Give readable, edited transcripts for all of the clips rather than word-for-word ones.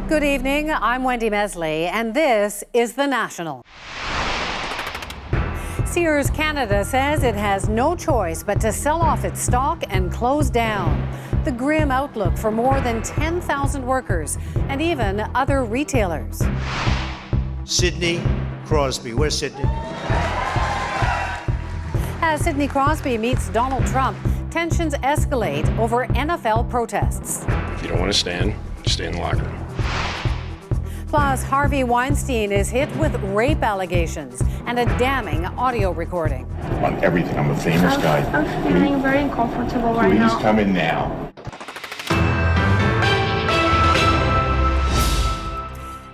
Good evening, I'm Wendy Mesley, and this is The National. Sears Canada says it has no choice but to sell off its stock and close down. The grim outlook for more than 10,000 workers and even other retailers. Sidney Crosby. Where's Sidney? As Sidney Crosby meets Donald Trump, tensions escalate over NFL protests. If you don't want to stand, stay in the locker room. Plus, Harvey Weinstein is hit with rape allegations and a damning audio recording. On everything, I'm a famous guy. I'm feeling very uncomfortable right now. Please come in now.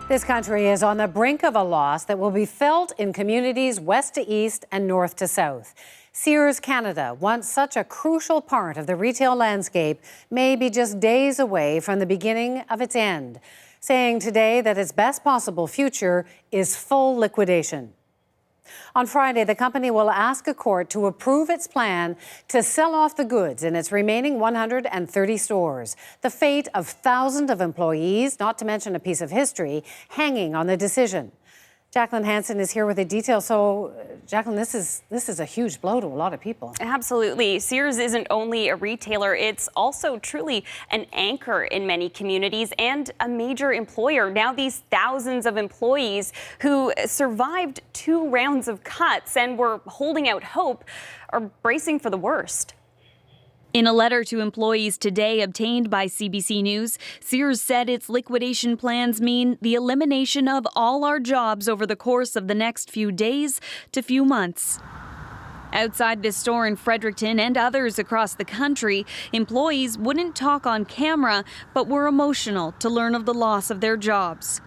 This country is on the brink of a loss that will be felt in communities west to east and north to south. Sears Canada, once such a crucial part of the retail landscape, may be just days away from the beginning of its end, saying today that its best possible future is full liquidation. On Friday, the company will ask a court to approve its plan to sell off the goods in its remaining 130 stores. The fate of thousands of employees, not to mention a piece of history, hanging on the decision. Jacqueline Hansen is here with the details. So, Jacqueline, this is a huge blow to a lot of people. Absolutely. Sears isn't only a retailer, it's also truly an anchor in many communities and a major employer. Now these thousands of employees who survived 2 rounds of cuts and were holding out hope are bracing for the worst. In a letter to employees today obtained by CBC News, Sears said its liquidation plans mean the elimination of all our jobs over the course of the next few days to few months. Outside this store in Fredericton and others across the country, employees wouldn't talk on camera, but were emotional to learn of the loss of their jobs.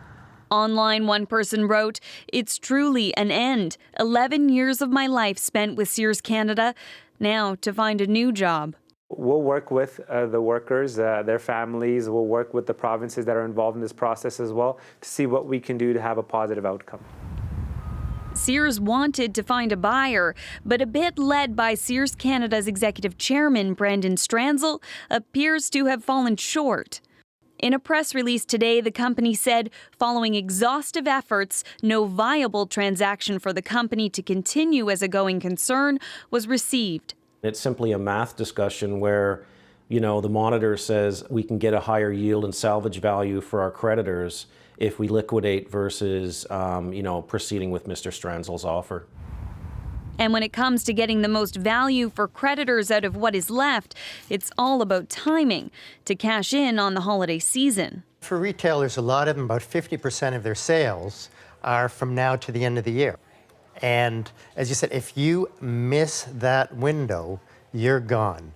Online, one person wrote, "It's truly an end. 11 years of my life spent with Sears Canada, now to find a new job." We'll work with the workers, their families. We'll work with the provinces that are involved in this process as well to see what we can do to have a positive outcome. Sears wanted to find a buyer, but a bid led by Sears Canada's executive chairman, Brandon Stranzel, appears to have fallen short. In a press release today, the company said, following exhaustive efforts, no viable transaction for the company to continue as a going concern was received. It's simply a math discussion where, the monitor says we can get a higher yield and salvage value for our creditors if we liquidate versus, proceeding with Mr. Stranzel's offer. And when it comes to getting the most value for creditors out of what is left, it's all about timing to cash in on the holiday season. For retailers, a lot of them, about 50% of their sales are from now to the end of the year. And as you said, if you miss that window, you're gone.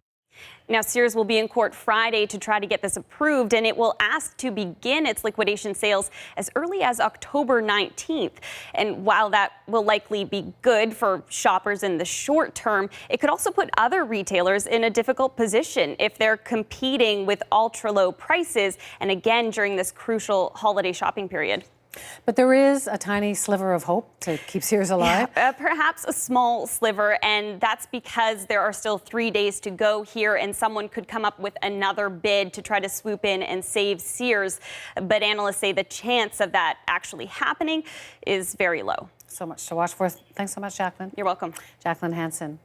Now, Sears will be in court Friday to try to get this approved, and it will ask to begin its liquidation sales as early as October 19th. And while that will likely be good for shoppers in the short term, it could also put other retailers in a difficult position if they're competing with ultra-low prices, and again during this crucial holiday shopping period. But there is a tiny sliver of hope to keep Sears alive. Yeah, perhaps a small sliver, and that's because there are still 3 days to go here, and someone could come up with another bid to try to swoop in and save Sears. But analysts say the chance of that actually happening is very low. So much to watch for. Thanks so much, Jacqueline. You're welcome. Jacqueline Hansen.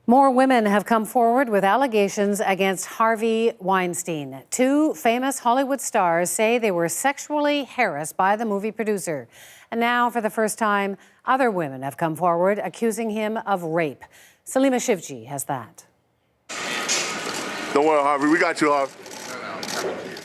More women have come forward with allegations against Harvey Weinstein. 2 famous Hollywood stars say they were sexually harassed by the movie producer. And now, for the first time, other women have come forward accusing him of rape. Salima Shivji has that. Don't worry, Harvey. We got you, Harvey.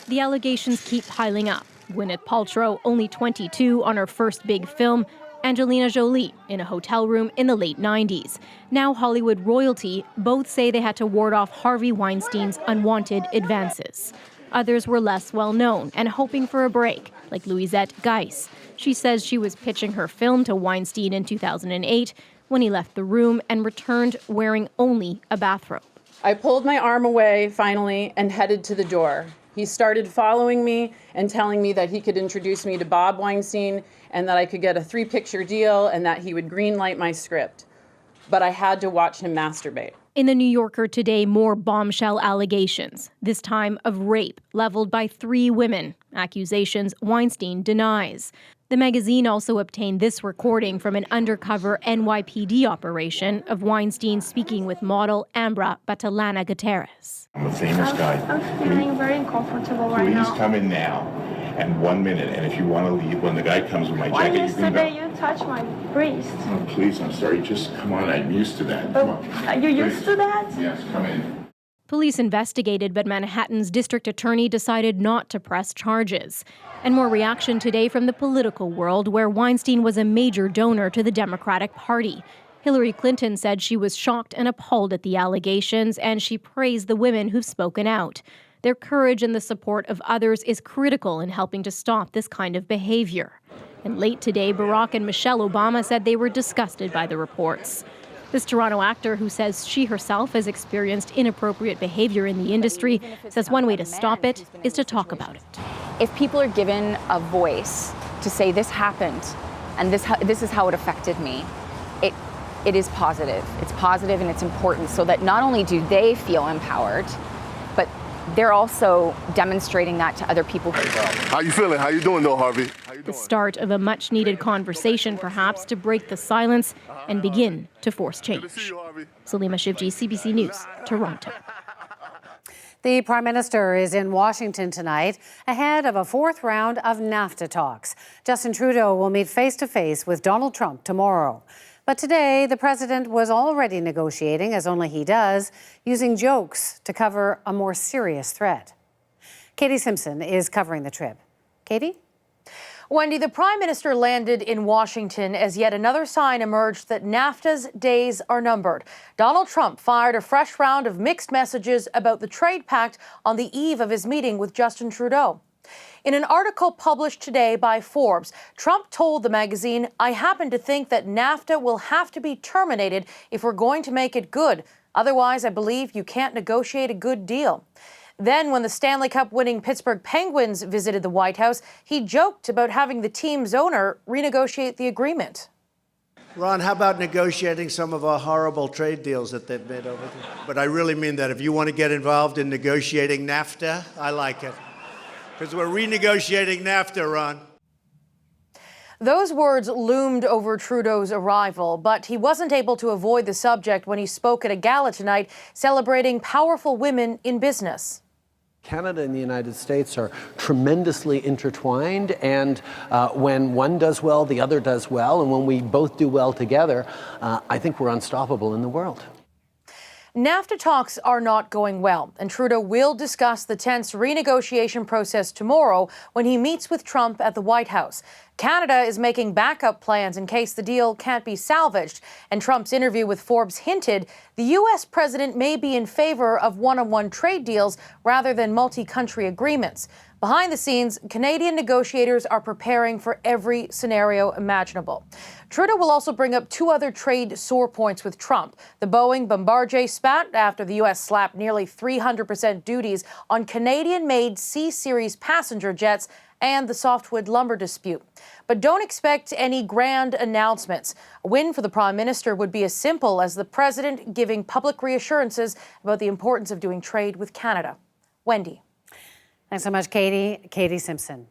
The allegations keep piling up. Gwyneth Paltrow, only 22, on her first big film. Angelina Jolie in a hotel room in the late 90s. Now Hollywood royalty, both say they had to ward off Harvey Weinstein's unwanted advances. Others were less well known and hoping for a break, like Louisette Geiss. She says she was pitching her film to Weinstein in 2008 when he left the room and returned wearing only a bathrobe. I pulled my arm away finally and headed to the door. He started following me and telling me that he could introduce me to Bob Weinstein and that I could get a 3-picture deal and that he would greenlight my script. But I had to watch him masturbate. In the New Yorker today, more bombshell allegations, this time of rape leveled by 3 women, accusations Weinstein denies. The magazine also obtained this recording from an undercover NYPD operation of Weinstein speaking with model Ambra Batalana Gutierrez. I'm a famous guy. I'm feeling very uncomfortable right Please now. come in now. And 1 minute. And if you want to leave, when the guy comes with my Why jacket, you can go. yesterday you touched my wrist? Oh, please, I'm sorry. Just come on. I'm used to that. Come on. Are you used to that? Yes, come in. Police investigated, but Manhattan's district attorney decided not to press charges. And more reaction today from the political world, where Weinstein was a major donor to the Democratic Party. Hillary Clinton said she was shocked and appalled at the allegations, and she praised the women who've spoken out. Their courage and the support of others is critical in helping to stop this kind of behavior. And late today, Barack and Michelle Obama said they were disgusted by the reports. This Toronto actor, who says she herself has experienced inappropriate behavior in the industry, says one way to stop it is to talk about it. If people are given a voice to say this happened and this is how it affected me, it is positive. It's positive and it's important so that not only do they feel empowered, but they're also demonstrating that to other people. How you feeling? How you doing, though, Harvey? How you The doing? start of a much-needed conversation, perhaps, to break the silence and begin to force change. Salima Shivji, CBC News, Toronto. The Prime Minister is in Washington tonight ahead of a 4th round of NAFTA talks. Justin Trudeau will meet face-to-face with Donald Trump tomorrow. But today, the president was already negotiating, as only he does, using jokes to cover a more serious threat. Katie Simpson is covering the trip. Katie? Wendy, the Prime Minister landed in Washington as yet another sign emerged that NAFTA's days are numbered. Donald Trump fired a fresh round of mixed messages about the trade pact on the eve of his meeting with Justin Trudeau. In an article published today by Forbes, Trump told the magazine, "I happen to think that NAFTA will have to be terminated if we're going to make it good. Otherwise, I believe you can't negotiate a good deal." Then, when the Stanley Cup winning Pittsburgh Penguins visited the White House, he joked about having the team's owner renegotiate the agreement. Ron, how about negotiating some of our horrible trade deals that they've made over there? But I really mean that. If you want to get involved in negotiating NAFTA, I like it. Because we're renegotiating NAFTA, Ron. Those words loomed over Trudeau's arrival, but he wasn't able to avoid the subject when he spoke at a gala tonight celebrating powerful women in business. Canada and the United States are tremendously intertwined, and when one does well, the other does well, and when we both do well together, I think we're unstoppable in the world. NAFTA talks are not going well, and Trudeau will discuss the tense renegotiation process tomorrow when he meets with Trump at the White House. Canada is making backup plans in case the deal can't be salvaged, and Trump's interview with Forbes hinted the U.S. president may be in favor of one-on-one trade deals rather than multi-country agreements. Behind the scenes, Canadian negotiators are preparing for every scenario imaginable. Trudeau will also bring up 2 other trade sore points with Trump: the Boeing Bombardier spat after the U.S. slapped nearly 300% duties on Canadian-made C-Series passenger jets, and the softwood lumber dispute. But don't expect any grand announcements. A win for the Prime Minister would be as simple as the President giving public reassurances about the importance of doing trade with Canada. Wendy. Thanks so much, Katie. Katie Simpson.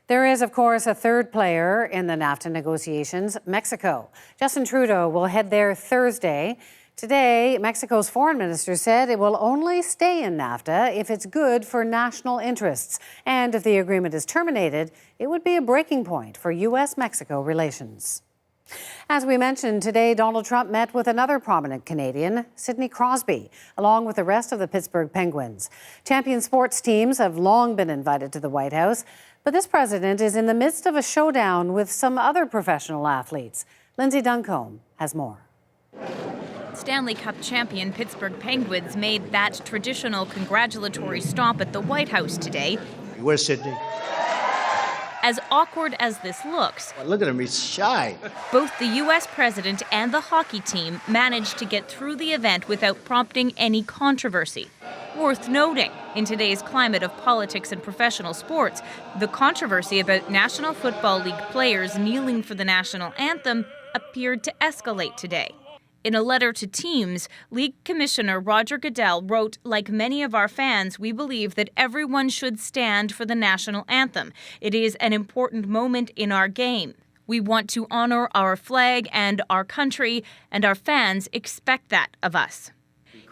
There is, of course, a third player in the NAFTA negotiations, Mexico. Justin Trudeau will head there Thursday. Today, Mexico's foreign minister said it will only stay in NAFTA if it's good for national interests. And if the agreement is terminated, it would be a breaking point for U.S.-Mexico relations. As we mentioned, today Donald Trump met with another prominent Canadian, Sidney Crosby, along with the rest of the Pittsburgh Penguins. Champion sports teams have long been invited to the White House, but this president is in the midst of a showdown with some other professional athletes. Lindsay Duncombe has more. Stanley Cup champion Pittsburgh Penguins made that traditional congratulatory stop at the White House today. Where's Sidney? As awkward as this looks, Look at him, he's shy. both the U.S. president and the hockey team managed to get through the event without prompting any controversy. Worth noting, in today's climate of politics and professional sports, the controversy about National Football League players kneeling for the national anthem appeared to escalate today. In a letter to teams, League Commissioner Roger Goodell wrote, "Like many of our fans, we believe that everyone should stand for the national anthem. It is an important moment in our game. We want to honor our flag and our country, and our fans expect that of us."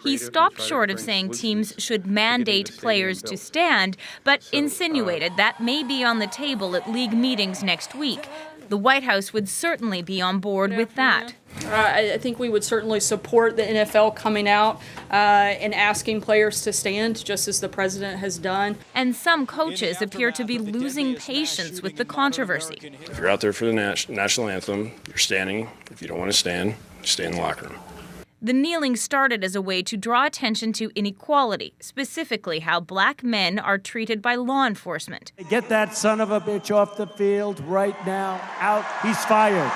He stopped short of saying teams should mandate players to stand, but insinuated that may be on the table at league meetings next week. The White House would certainly be on board with that. I think we would certainly support the NFL coming out and asking players to stand, just as the president has done. And some coaches appear to be losing patience with the controversy. If you're out there for the national anthem, you're standing. If you don't want to stand, stay in the locker room. The kneeling started as a way to draw attention to inequality, specifically how black men are treated by law enforcement. Get that son of a bitch off the field right now. Out. He's fired.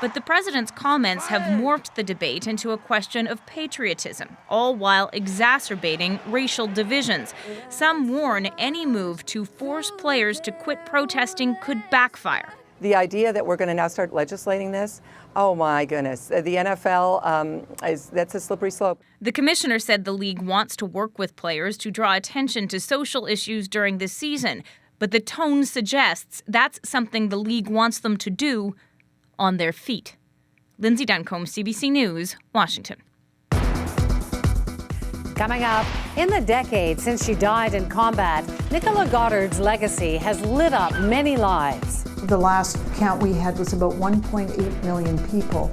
But the president's comments have morphed the debate into a question of patriotism, all while exacerbating racial divisions. Some warn any move to force players to quit protesting could backfire. The idea that we're going to now start legislating this, oh my goodness. The NFL, that's a slippery slope. The commissioner said the league wants to work with players to draw attention to social issues during the season, but the tone suggests that's something the league wants them to do on their feet. Lindsay Duncombe, CBC News, Washington. Coming up, in the decade since she died in combat, Nicola Goddard's legacy has lit up many lives. The last count we had was about 1.8 million people.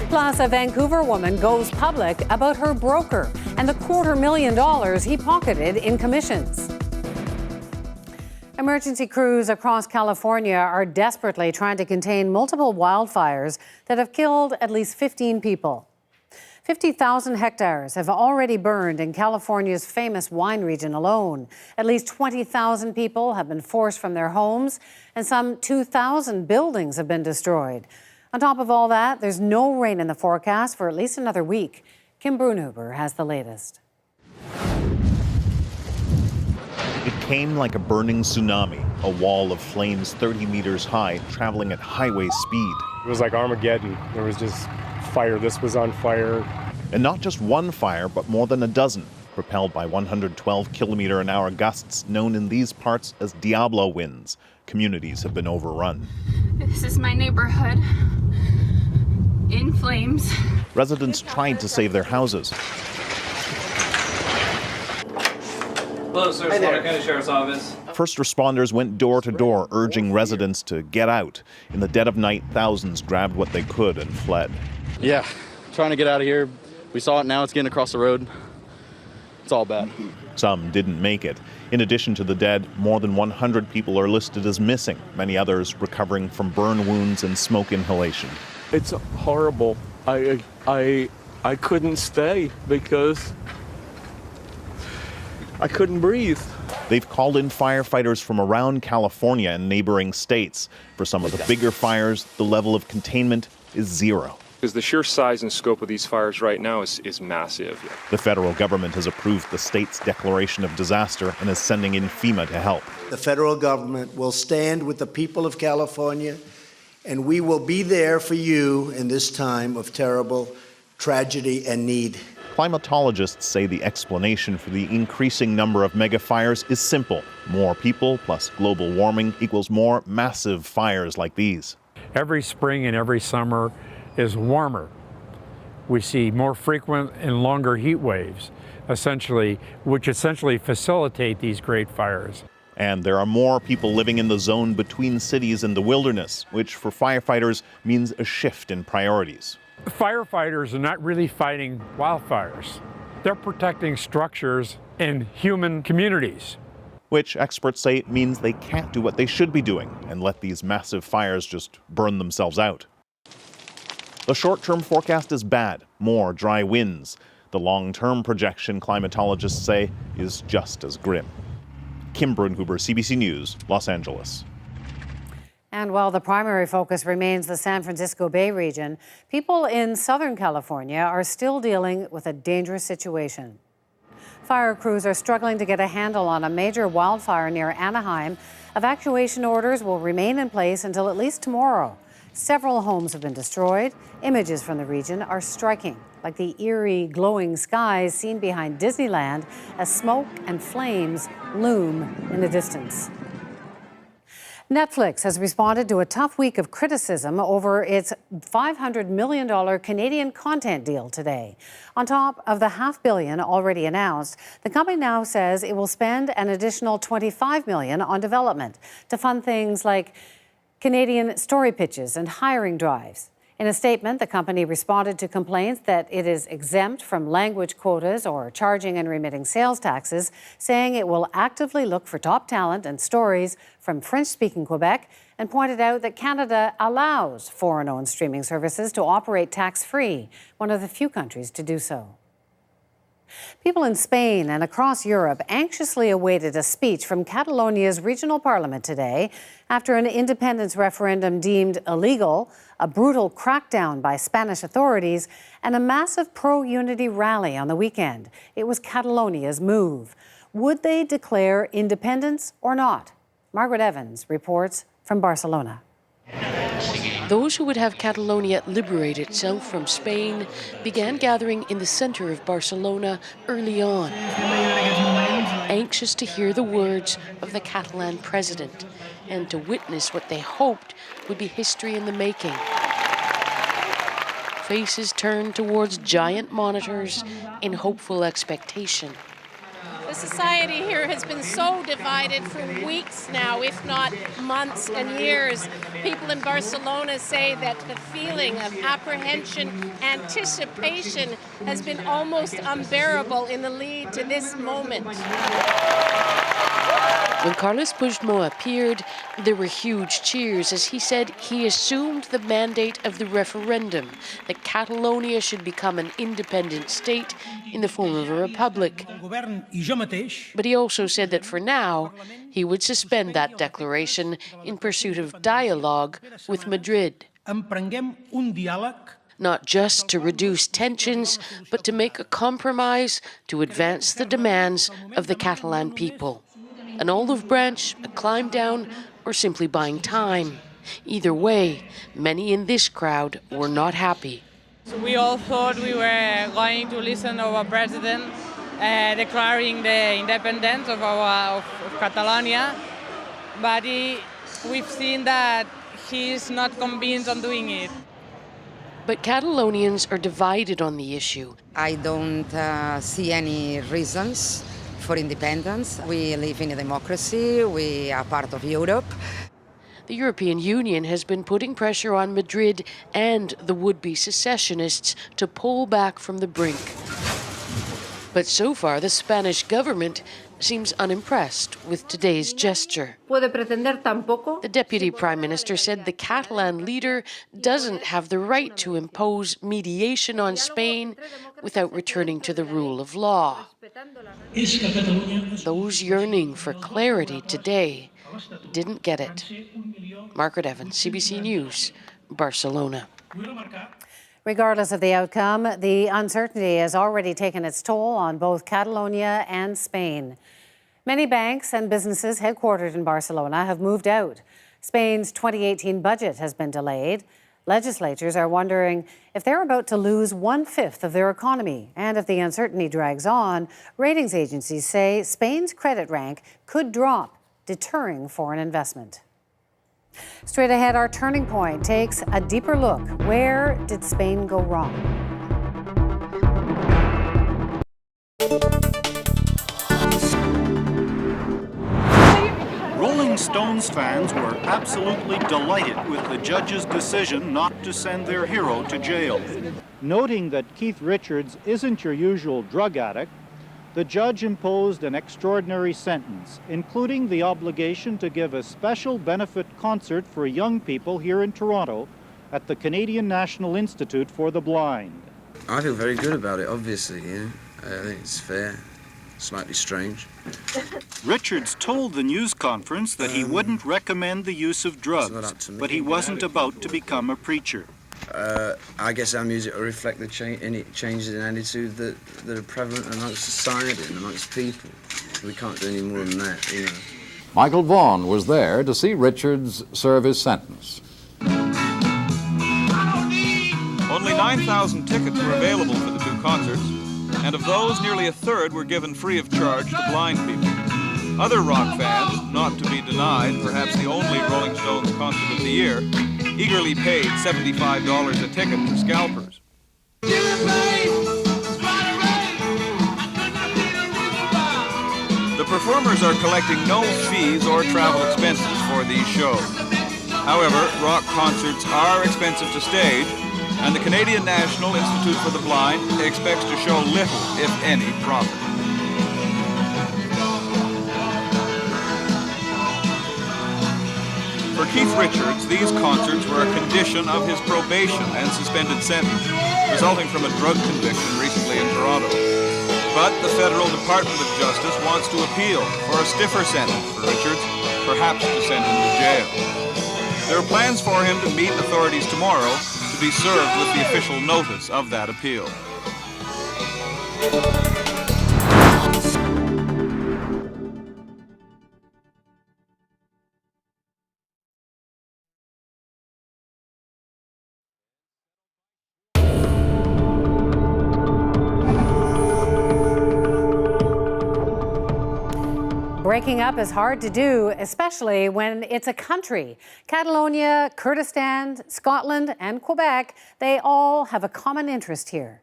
Plus, a Vancouver woman goes public about her broker and the $250,000 he pocketed in commissions. Emergency crews across California are desperately trying to contain multiple wildfires that have killed at least 15 people. 50,000 hectares have already burned in California's famous wine region alone. At least 20,000 people have been forced from their homes, and some 2,000 buildings have been destroyed. On top of all that, there's no rain in the forecast for at least another week. Kim Brunhuber has the latest. It came like a burning tsunami, a wall of flames 30 meters high, traveling at highway speed. It was like Armageddon. There was just fire. This was on fire. And not just one fire, but more than a dozen, propelled by 112-kilometer-an-hour gusts known in these parts as Diablo winds. Communities have been overrun. This is my neighborhood, in flames. Residents tried to save their houses. Hello, sir. Slaughter County Sheriff's Office. First responders went door to door, urging residents to get out. In the dead of night, thousands grabbed what they could and fled. Yeah, trying to get out of here. We saw it now, it's getting across the road. It's all bad. Some didn't make it. In addition to the dead, more than 100 people are listed as missing, many others recovering from burn wounds and smoke inhalation. It's horrible. I couldn't stay because I couldn't breathe. They've called in firefighters from around California and neighboring states. For some of the bigger fires, the level of containment is zero. Because the sheer size and scope of these fires right now is massive. The federal government has approved the state's declaration of disaster and is sending in FEMA to help. The federal government will stand with the people of California, and we will be there for you in this time of terrible tragedy and need. Climatologists say the explanation for the increasing number of megafires is simple. More people plus global warming equals more massive fires like these. Every spring and every summer is warmer. We see more frequent and longer heat waves, which essentially facilitate these great fires. And there are more people living in the zone between cities and the wilderness, which for firefighters means a shift in priorities. Firefighters are not really fighting wildfires. They're protecting structures and human communities. Which experts say means they can't do what they should be doing and let these massive fires just burn themselves out. The short-term forecast is bad, more dry winds. The long-term projection, climatologists say, is just as grim. Kim Brunhuber, CBC News, Los Angeles. And while the primary focus remains the San Francisco Bay region, people in Southern California are still dealing with a dangerous situation. Fire crews are struggling to get a handle on a major wildfire near Anaheim. Evacuation orders will remain in place until at least tomorrow. Several homes have been destroyed. Images from the region are striking, like the eerie glowing skies seen behind Disneyland as smoke and flames loom in the distance. Netflix has responded to a tough week of criticism over its $500 million Canadian content deal today. On top of the $500 million already announced, the company now says it will spend an additional $25 million on development to fund things like Canadian story pitches and hiring drives. In a statement, the company responded to complaints that it is exempt from language quotas or charging and remitting sales taxes, saying it will actively look for top talent and stories from French-speaking Quebec, and pointed out that Canada allows foreign-owned streaming services to operate tax-free, one of the few countries to do so. People in Spain and across Europe anxiously awaited a speech from Catalonia's regional parliament today after an independence referendum deemed illegal, a brutal crackdown by Spanish authorities, and a massive pro-unity rally on the weekend. It was Catalonia's move. Would they declare independence or not? Margaret Evans reports from Barcelona. Those who would have Catalonia liberate itself from Spain began gathering in the center of Barcelona early on, anxious to hear the words of the Catalan president and to witness what they hoped would be history in the making. Faces turned towards giant monitors in hopeful expectation. The society here has been so divided for weeks now, if not months and years. People in Barcelona say that the feeling of apprehension, anticipation has been almost unbearable in the lead to this moment. When Carles Puigdemont appeared, there were huge cheers as he said he assumed the mandate of the referendum that Catalonia should become an independent state in the form of a republic. But he also said that for now, he would suspend that declaration in pursuit of dialogue with Madrid. Not just to reduce tensions, but to make a compromise to advance the demands of the Catalan people. An olive branch, a climb down, or simply buying time. Either way, many in this crowd were not happy. We all thought we were going to listen to our president declaring the independence of Catalonia, but we've seen that he's not convinced on doing it. But Catalonians are divided on the issue. I don't see any reasons for independence. We live in a democracy. We are part of Europe. The European Union has been putting pressure on Madrid and the would-be secessionists to pull back from the brink. But so far, the Spanish government seems unimpressed with today's gesture. The Deputy Prime Minister said the Catalan leader doesn't have the right to impose mediation on Spain without returning to the rule of law. Those yearning for clarity today didn't get it. Margaret Evans, CBC News, Barcelona. Regardless of the outcome, the uncertainty has already taken its toll on both Catalonia and Spain. Many banks and businesses headquartered in Barcelona have moved out. Spain's 2018 budget has been delayed. Legislators are wondering if they're about to lose 1/5 of their economy. And if the uncertainty drags on, ratings agencies say Spain's credit rank could drop, deterring foreign investment. Straight ahead, our Turning Point takes a deeper look. Where did Spain go wrong? Rolling Stones fans were absolutely delighted with the judge's decision not to send their hero to jail. Noting that Keith Richards isn't your usual drug addict, the judge imposed an extraordinary sentence, including the obligation to give a special benefit concert for young people here in Toronto at the Canadian National Institute for the Blind. I feel very good about it, obviously, yeah. I think it's fair, slightly strange. Richards told the news conference that he wouldn't recommend the use of drugs, but he wasn't about to become a preacher. I guess our music will reflect the changes in attitude that are prevalent amongst society and amongst people. We can't do any more than that, you know. Michael Vaughan was there to see Richards serve his sentence. 9,000 tickets were available for the two concerts, and of those, nearly a third were given free of charge to blind people. Other rock fans, not to be denied, perhaps the only Rolling Stones concert of the year, eagerly paid $75 a ticket to scalpers. The performers are collecting no fees or travel expenses for these shows. However, rock concerts are expensive to stage, and the Canadian National Institute for the Blind expects to show little, if any, profit. For Keith Richards, these concerts were a condition of his probation and suspended sentence, resulting from a drug conviction recently in Toronto. But the Federal Department of Justice wants to appeal for a stiffer sentence for Richards, perhaps to send him to jail. There are plans for him to meet authorities tomorrow to be served with the official notice of that appeal. Breaking up is hard to do, especially when it's a country. Catalonia, Kurdistan, Scotland, and Quebec, they all have a common interest here.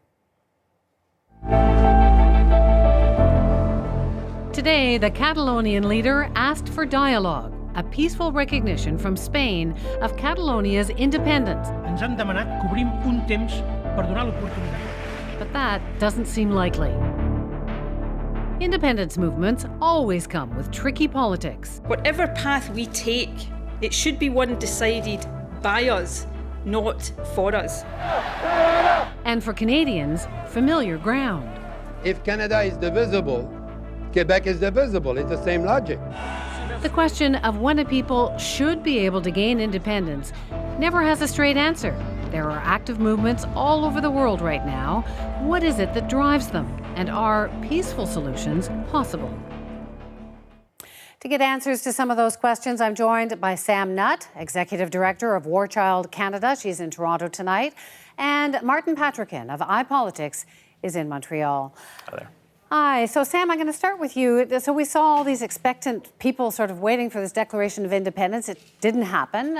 Today, the Catalonian leader asked for dialogue, a peaceful recognition from Spain of Catalonia's independence. Ens han demanat que obrim un temps per donar l'oportunitat. But that doesn't seem likely. Independence movements always come with tricky politics. Whatever path we take, it should be one decided by us, not for us. And for Canadians, familiar ground. If Canada is divisible, Quebec is divisible. It's the same logic. The question of when a people should be able to gain independence never has a straight answer. There are active movements all over the world right now. What is it that drives them? And are peaceful solutions possible? To get answers to some of those questions, I'm joined by Sam Nutt, Executive Director of War Child Canada. She's in Toronto tonight. And Martin Patrickin of iPolitics is in Montreal. Hi there. Hi. So, Sam, I'm going to start with you. So we saw all these expectant people sort of waiting for this Declaration of Independence. It didn't happen.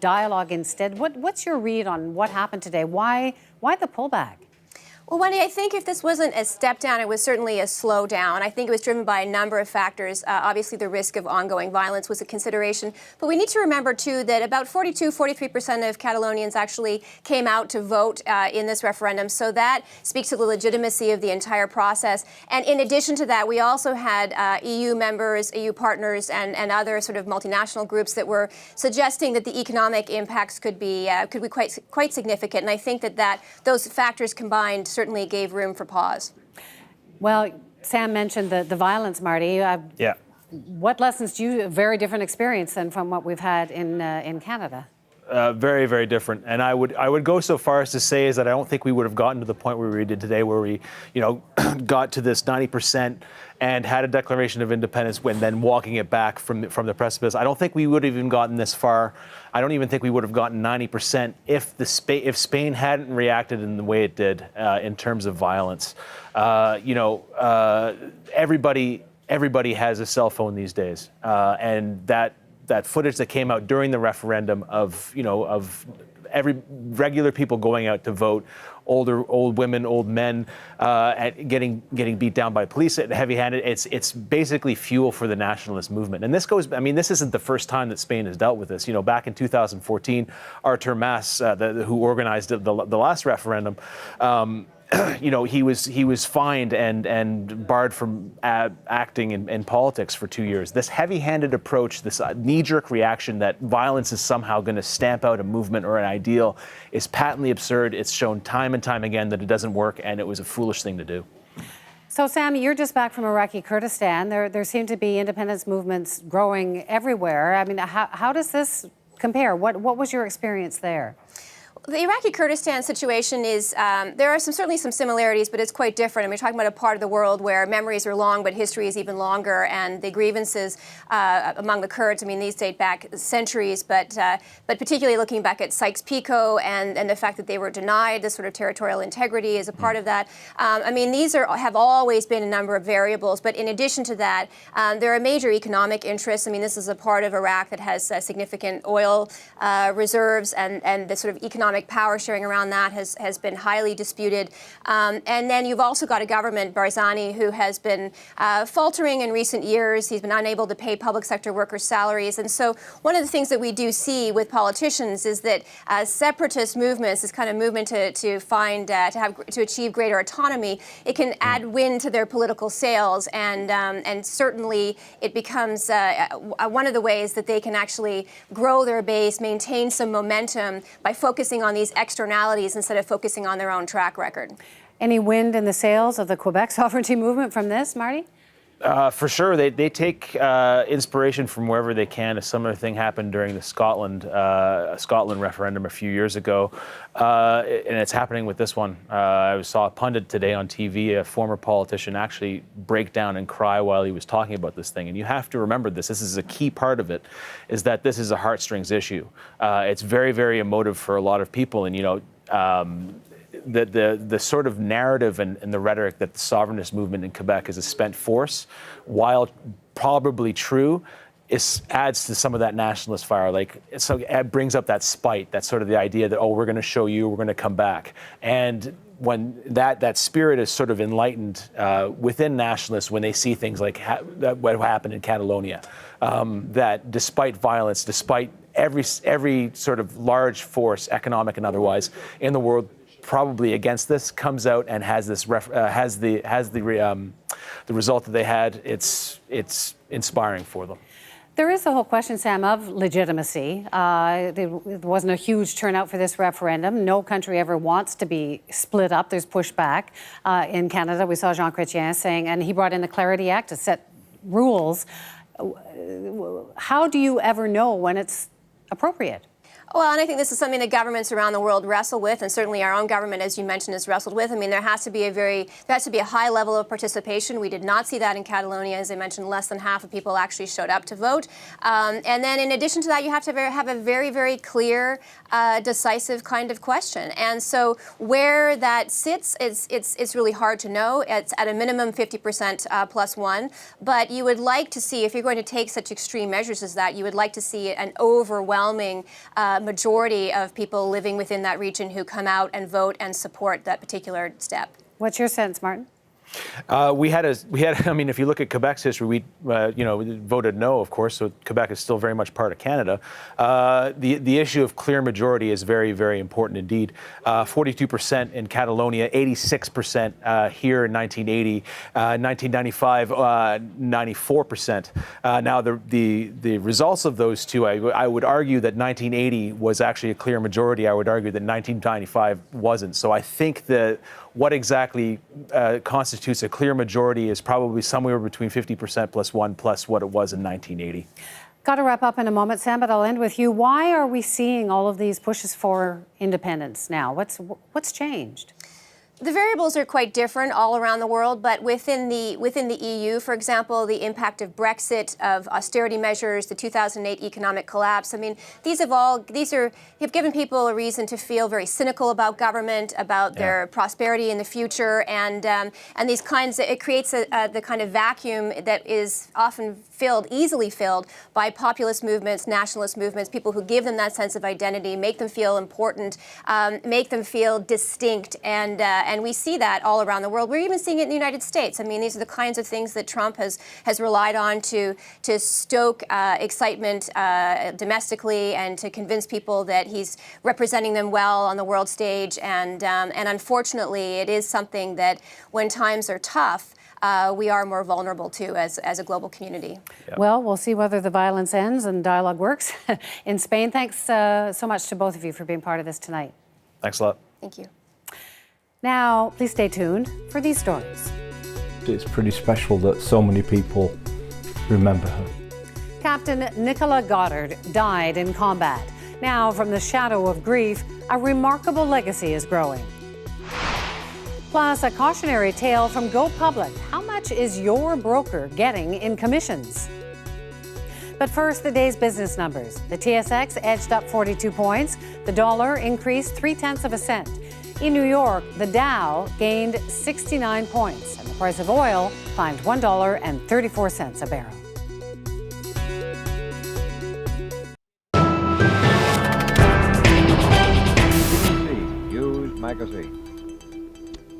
Dialogue instead. What's your read on what happened today? Why the pullback? Well, Wendy, I think if this wasn't a step down, it was certainly a slowdown. I think it was driven by a number of factors. Obviously, the risk of ongoing violence was a consideration. But we need to remember, too, that about 43% of Catalonians actually came out to vote in this referendum. So that speaks to the legitimacy of the entire process. And in addition to that, we also had EU members, EU partners, and other sort of multinational groups that were suggesting that the economic impacts could be quite significant. And I think that those factors combined certainly gave room for pause. Well, Sam mentioned the violence, Marty. Yeah. What lessons do you, a very different experience than from what we've had in Canada? Very, very different. And I would go so far as to say is that I don't think we would have gotten to the point where we did today, where we, got to this 90% and had a Declaration of Independence when then walking it back from the precipice. I don't think we would have even gotten this far. I don't even think we would have gotten 90% if Spain hadn't reacted in the way it did in terms of violence. Everybody has a cell phone these days, and that footage that came out during the referendum of every regular people going out to vote, old women, old men, getting beat down by police, heavy-handed. It's basically fuel for the nationalist movement. And this isn't the first time that Spain has dealt with this. Back in 2014, Artur Mas, who organized the last referendum, he was fined and barred from acting in politics for 2 years. This heavy-handed approach, this knee-jerk reaction that violence is somehow going to stamp out a movement or an ideal is patently absurd. It's shown time and time again that it doesn't work, and it was a foolish thing to do. So, Sam, you're just back from Iraqi Kurdistan. There seem to be independence movements growing everywhere. I mean, how does this compare? What was your experience there? The Iraqi Kurdistan situation is, there are certainly some similarities, but it's quite different. I mean, we're talking about a part of the world where memories are long, but history is even longer, and the grievances among the Kurds, I mean, these date back centuries, but particularly looking back at Sykes-Picot and the fact that they were denied the sort of territorial integrity as a part of that. I mean, these have always been a number of variables, but in addition to that, there are major economic interests. I mean, this is a part of Iraq that has significant oil reserves, and the sort of economic power sharing around that has been highly disputed. And then you've also got a government, Barzani, who has been faltering in recent years. He's been unable to pay public sector workers' salaries. And so one of the things that we do see with politicians is that separatist movements, this kind of movement to achieve greater autonomy, it can add wind to their political sails. And certainly it becomes one of the ways that they can actually grow their base, maintain some momentum by focusing on these externalities instead of focusing on their own track record. Any wind in the sails of the Quebec sovereignty movement from this, Marty? For sure. They take inspiration from wherever they can. A similar thing happened during the Scotland referendum a few years ago, and it's happening with this one. I saw a pundit today on TV, a former politician, actually break down and cry while he was talking about this thing. And you have to remember this. This is a key part of it, is that this is a heartstrings issue. It's very, very emotive for a lot of people, and the sort of narrative and the rhetoric that the sovereignist movement in Quebec is a spent force, while probably true, adds to some of that nationalist fire. So it brings up that spite, that sort of the idea that, oh, we're going to show you, we're going to come back. And when that spirit is sort of enlightened within nationalists, when they see things like what happened in Catalonia, that despite violence, despite every sort of large force, economic and otherwise, in the world, probably against this, comes out and has the result that they had. It's inspiring for them. There is the whole question, Sam, of legitimacy. There wasn't a huge turnout for this referendum. No country ever wants to be split up. There's pushback. In Canada, we saw Jean Chrétien saying, and he brought in the Clarity Act to set rules. How do you ever know when it's appropriate? Well, and I think this is something that governments around the world wrestle with, and certainly our own government, as you mentioned, has wrestled with. I mean, there has to be a high level of participation. We did not see that in Catalonia. As I mentioned, less than half of people actually showed up to vote. And then in addition to that, you have to have a very, very clear, decisive kind of question. And so where that sits, it's really hard to know. It's at a minimum 50% plus one. But you would like to see, if you're going to take such extreme measures as that, you would like to see an overwhelming majority of people living within that region who come out and vote and support that particular step. What's your sense, Martin? We had. I mean, if you look at Quebec's history, we voted no, of course. So Quebec is still very much part of Canada. The issue of clear majority is very, very important indeed. 42% in Catalonia, 86% here in 1980, 1995, 94%. Now the results of those two, I would argue that 1980 was actually a clear majority. I would argue that 1995 wasn't. So I think that what exactly constitutes a clear majority is probably somewhere between 50% plus one plus what it was in 1980. Got to wrap up in a moment, Sam, but I'll end with you. Why are we seeing all of these pushes for independence now? What's changed? The variables are quite different all around the world, but within the EU, for example, the impact of Brexit, of austerity measures, the 2008 economic collapse. I mean, these have given people a reason to feel very cynical about government, about their prosperity in the future, and these kinds. It creates the kind of vacuum that is often easily filled by populist movements, nationalist movements, people who give them that sense of identity, make them feel important, make them feel distinct, and we see that all around the world. We're even seeing it in the United States. I mean, these are the kinds of things that Trump has relied on to stoke excitement domestically and to convince people that he's representing them well on the world stage. And unfortunately, it is something that when times are tough, we are more vulnerable to as a global community. Yep. Well, we'll see whether the violence ends and dialogue works in Spain. Thanks so much to both of you for being part of this tonight. Thanks a lot. Thank you. Now, please stay tuned for these stories. It's pretty special that so many people remember her. Captain Nicola Goddard died in combat. Now, from the shadow of grief, a remarkable legacy is growing. Plus, a cautionary tale from Go Public. How much is your broker getting in commissions? But first, the day's business numbers. The TSX edged up 42 points. The dollar increased 0.3 cents. In New York, the Dow gained 69 points, and the price of oil climbed $1.34 a barrel. CBC News Magazine.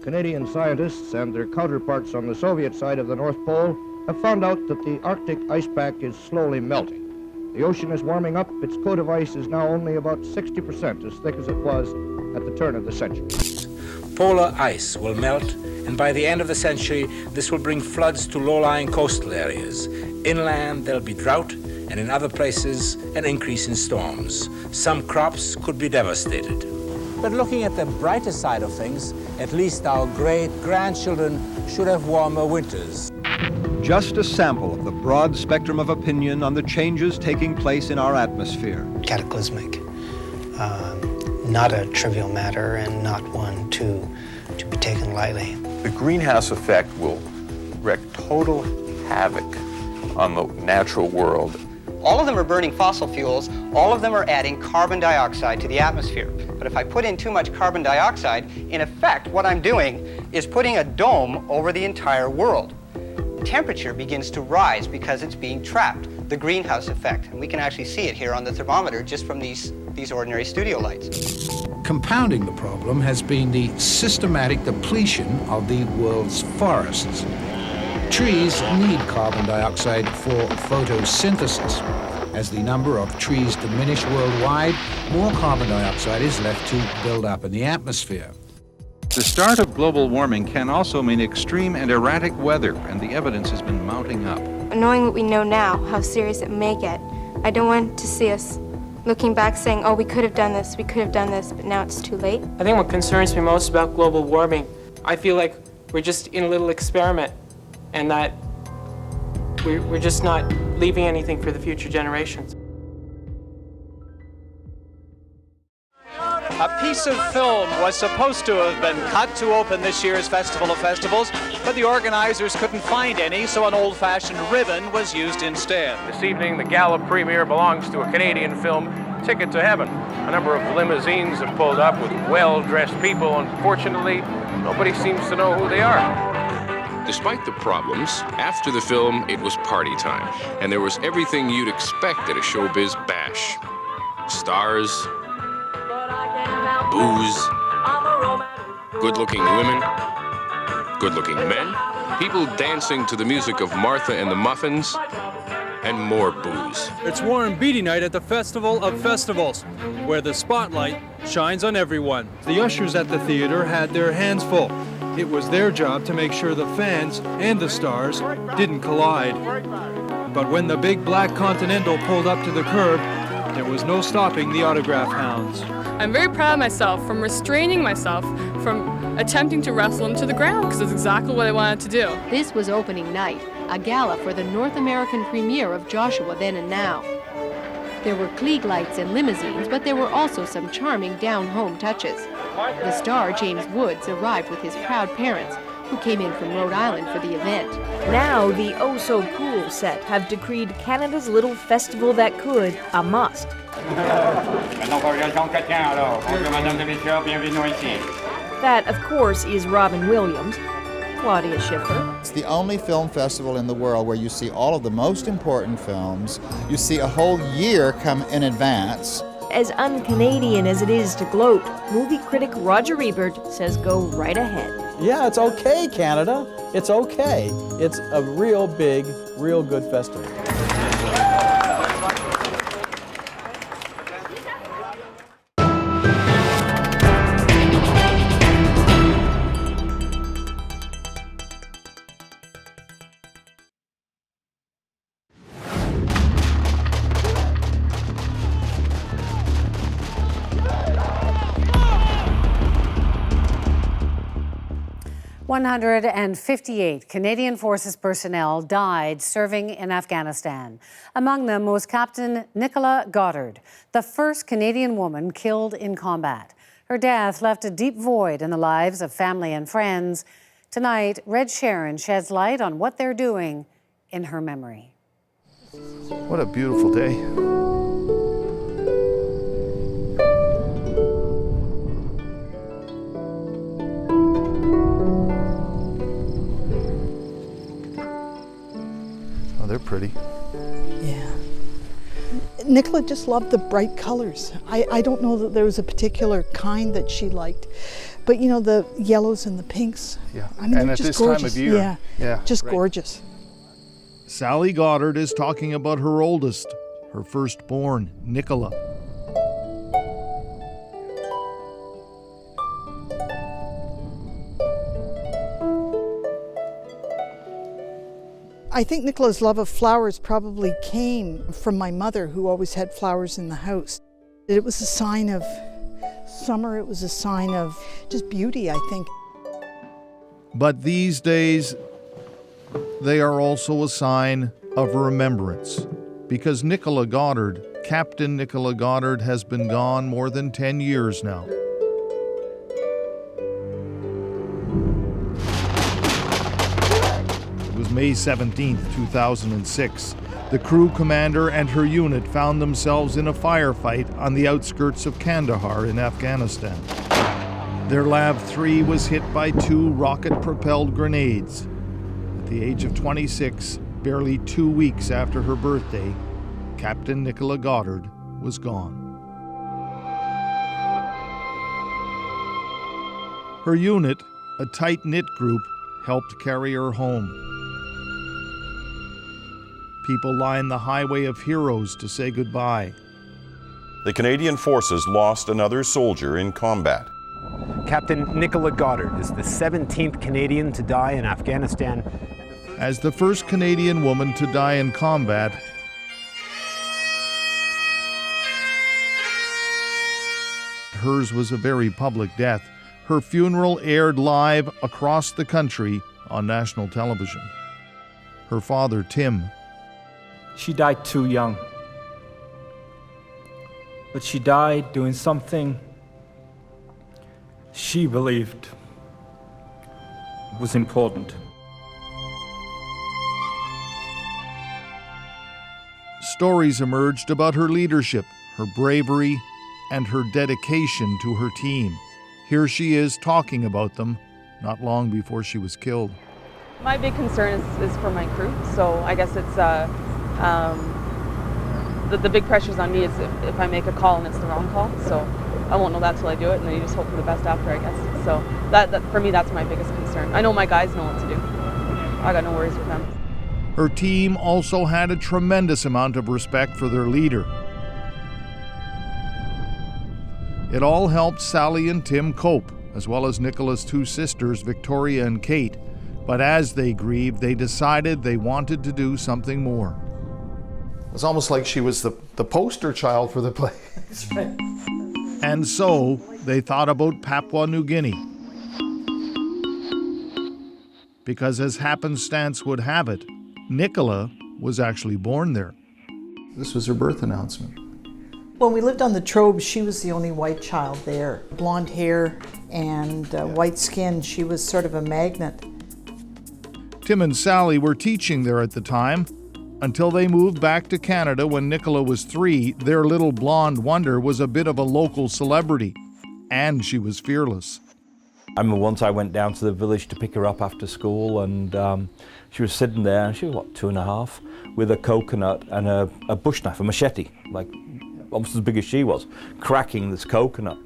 Canadian scientists and their counterparts on the Soviet side of the North Pole have found out that the Arctic ice pack is slowly melting. The ocean is warming up. Its coat of ice is now only about 60% as thick as it was at the turn of the century. Polar ice will melt, and by the end of the century, this will bring floods to low-lying coastal areas. Inland, there'll be drought, and in other places, an increase in storms. Some crops could be devastated. But looking at the brighter side of things, at least our great-grandchildren should have warmer winters. Just a sample of the broad spectrum of opinion on the changes taking place in our atmosphere. Cataclysmic, not a trivial matter and not one to be taken lightly. The greenhouse effect will wreak total havoc on the natural world. All of them are burning fossil fuels. All of them are adding carbon dioxide to the atmosphere. But if I put in too much carbon dioxide, in effect, what I'm doing is putting a dome over the entire world. The temperature begins to rise because it's being trapped, the greenhouse effect. And we can actually see it here on the thermometer just from these ordinary studio lights. Compounding the problem has been the systematic depletion of the world's forests. Trees need carbon dioxide for photosynthesis. As the number of trees diminish worldwide, more carbon dioxide is left to build up in the atmosphere. The start of global warming can also mean extreme and erratic weather, and the evidence has been mounting up. Knowing what we know now, how serious it may get, I don't want to see us looking back saying, oh, we could have done this, but now it's too late. I think what concerns me most about global warming, I feel like we're just in a little experiment and that we're just not leaving anything for the future generations. A piece of film was supposed to have been cut to open this year's Festival of Festivals, but the organizers couldn't find any, so an old-fashioned ribbon was used instead. This evening, the gala premiere belongs to a Canadian film, Ticket to Heaven. A number of limousines have pulled up with well-dressed people. Unfortunately, nobody seems to know who they are. Despite the problems, after the film, it was party time, and there was everything you'd expect at a showbiz bash. Stars, booze, good-looking women, good-looking men, people dancing to the music of Martha and the Muffins, and more booze. It's Warren Beatty night at the Festival of Festivals, where the spotlight shines on everyone. The ushers at the theater had their hands full. It was their job to make sure the fans and the stars didn't collide. But when the big black Continental pulled up to the curb, there was no stopping the autograph hounds. I'm very proud of myself from restraining myself from attempting to wrestle him to the ground because it's exactly what I wanted to do. This was opening night, a gala for the North American premiere of Joshua Then and Now. There were Klieg lights and limousines, but there were also some charming down-home touches. The star, James Woods, arrived with his proud parents, who came in from Rhode Island for the event. Now, the oh-so-cool set have decreed Canada's little festival that could a must. That, of course, is Robin Williams, Claudia Schiffer. It's the only film festival in the world where you see all of the most important films. You see a whole year come in advance. As un-Canadian as it is to gloat, movie critic Roger Ebert says go right ahead. Yeah, it's okay, Canada. It's okay. It's a real big, real good festival. 158 Canadian Forces personnel died serving in Afghanistan. Among them was Captain Nicola Goddard, the first Canadian woman killed in combat. Her death left a deep void in the lives of family and friends. Tonight, Red Sharon sheds light on what they're doing in her memory. What a beautiful day. Oh, they're pretty. Yeah. Nicola just loved the bright colors. I don't know that there was a particular kind that she liked, but you know, the yellows and the pinks. Yeah, I mean, and at just this gorgeous. time of year. Yeah, just right. gorgeous. Sally Goddard is talking about her oldest, her firstborn, Nicola. I think Nicola's love of flowers probably came from my mother, who always had flowers in the house. It was a sign of summer, it was a sign of just beauty, I think. But these days, they are also a sign of remembrance, because Nicola Goddard, Captain Nicola Goddard, has been gone more than 10 years now. It was May 17, 2006. The crew commander and her unit found themselves in a firefight on the outskirts of Kandahar in Afghanistan. Their Lab 3 was hit by 2 rocket-propelled grenades. At the age of 26, barely 2 weeks after her birthday, Captain Nicola Goddard was gone. Her unit, a tight-knit group, helped carry her home. People lined the Highway of Heroes to say goodbye. The Canadian Forces lost another soldier in combat. Captain Nicola Goddard is the 17th Canadian to die in Afghanistan. As the first Canadian woman to die in combat, hers was a very public death. Her funeral aired live across the country on national television. Her father, Tim. She died too young. But she died doing something she believed was important. Stories emerged about her leadership, her bravery, and her dedication to her team. Here she is talking about them not long before she was killed. My big concern is for my crew, so I guess it's the big pressure's on me is if I make a call and it's the wrong call, so I won't know that till I do it, and then you just hope for the best after, I guess. So that for me, that's my biggest concern. I know my guys know what to do. I got no worries with them. Her team also had a tremendous amount of respect for their leader. It all helped Sally and Tim cope, as well as Nicola's 2 sisters, Victoria and Kate. But as they grieved, they decided they wanted to do something more. It's almost like she was the poster child for the place. Right. And so they thought about Papua New Guinea. Because as happenstance would have it, Nicola was actually born there. This was her birth announcement. When we lived on the Trobe, she was the only white child there. Blonde hair and white skin, she was sort of a magnet. Tim and Sally were teaching there at the time, until they moved back to Canada when Nicola was 3. Their little blonde wonder was a bit of a local celebrity, and she was fearless. I remember once I went down to the village to pick her up after school, and she was sitting there, and she was, 2.5, with a coconut and a bush knife, a machete, like almost as big as she was, cracking this coconut.